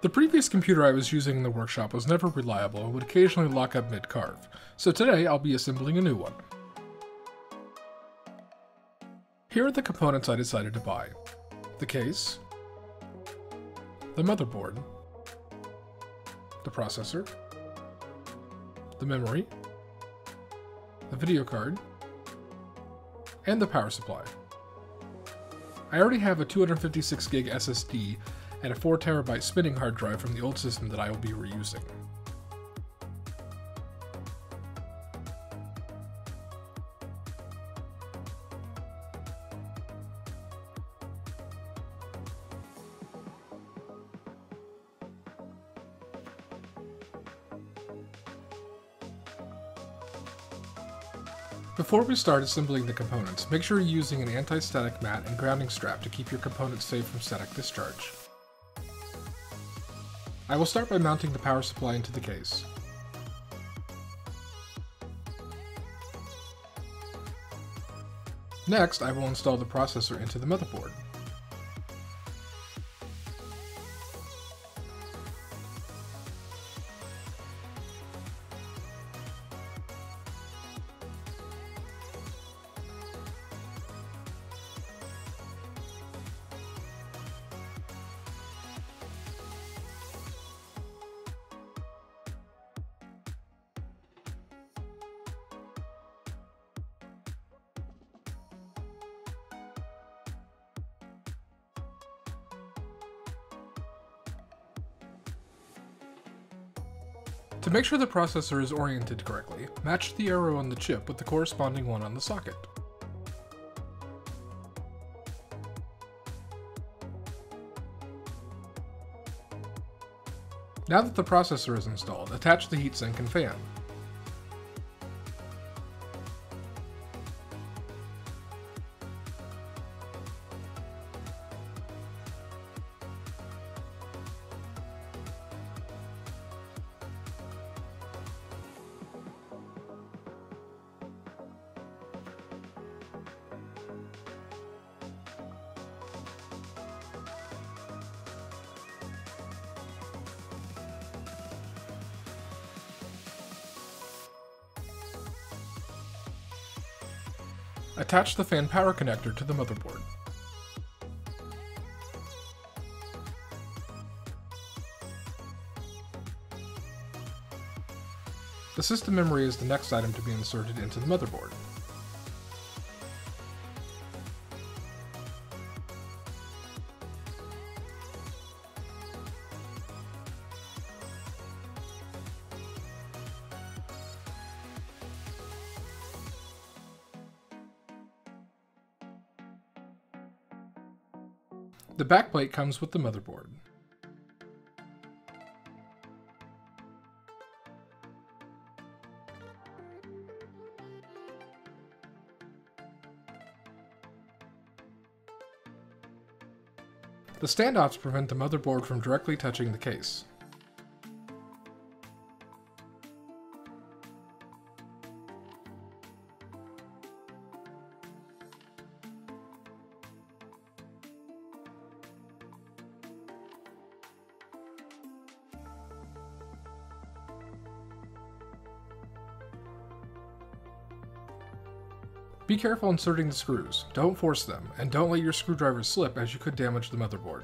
The previous computer I was using in the workshop was never reliable and would occasionally lock up mid-carve, so today I'll be assembling a new one. Here are the components I decided to buy: the case, the motherboard, the processor, the memory, the video card, and the power supply. I already have a 256 gig SSD and a 4 terabyte spinning hard drive from the old system that I will be reusing. Before we start assembling the components, make sure you're using an anti-static mat and grounding strap to keep your components safe from static discharge. I will start by mounting the power supply into the case. Next, I will install the processor into the motherboard. To make sure the processor is oriented correctly, match the arrow on the chip with the corresponding one on the socket. Now that the processor is installed, attach the heatsink and fan. Attach the fan power connector to the motherboard. The system memory is the next item to be inserted into the motherboard. The backplate comes with the motherboard. The standoffs prevent the motherboard from directly touching the case. Be careful inserting the screws, don't force them, and don't let your screwdrivers slip as you could damage the motherboard.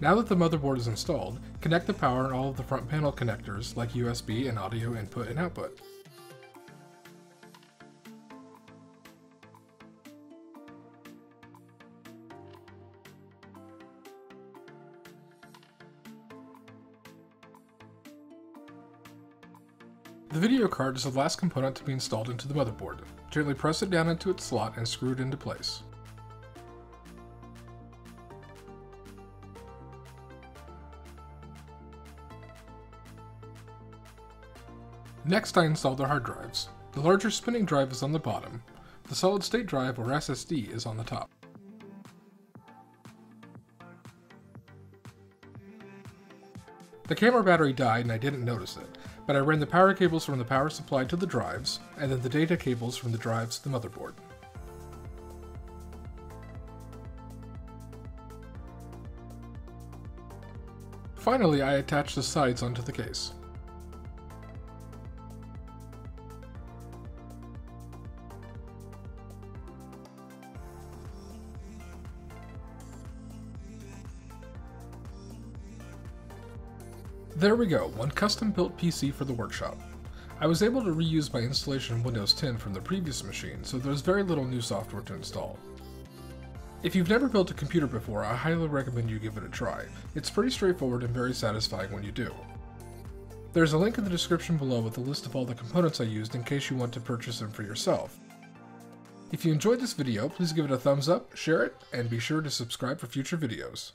Now that the motherboard is installed, connect the power and all of the front panel connectors like USB and audio input and output. The video card is the last component to be installed into the motherboard. Gently press it down into its slot and screw it into place. Next, I installed the hard drives. The larger spinning drive is on the bottom. The solid-state drive, or SSD, is on the top. The camera battery died and I didn't notice it, but I ran the power cables from the power supply to the drives, and then the data cables from the drives to the motherboard. Finally, I attached the sides onto the case. There we go, one custom-built PC for the workshop. I was able to reuse my installation of Windows 10 from the previous machine, so there's very little new software to install. If you've never built a computer before, I highly recommend you give it a try. It's pretty straightforward and very satisfying when you do. There's a link in the description below with a list of all the components I used in case you want to purchase them for yourself. If you enjoyed this video, please give it a thumbs up, share it, and be sure to subscribe for future videos.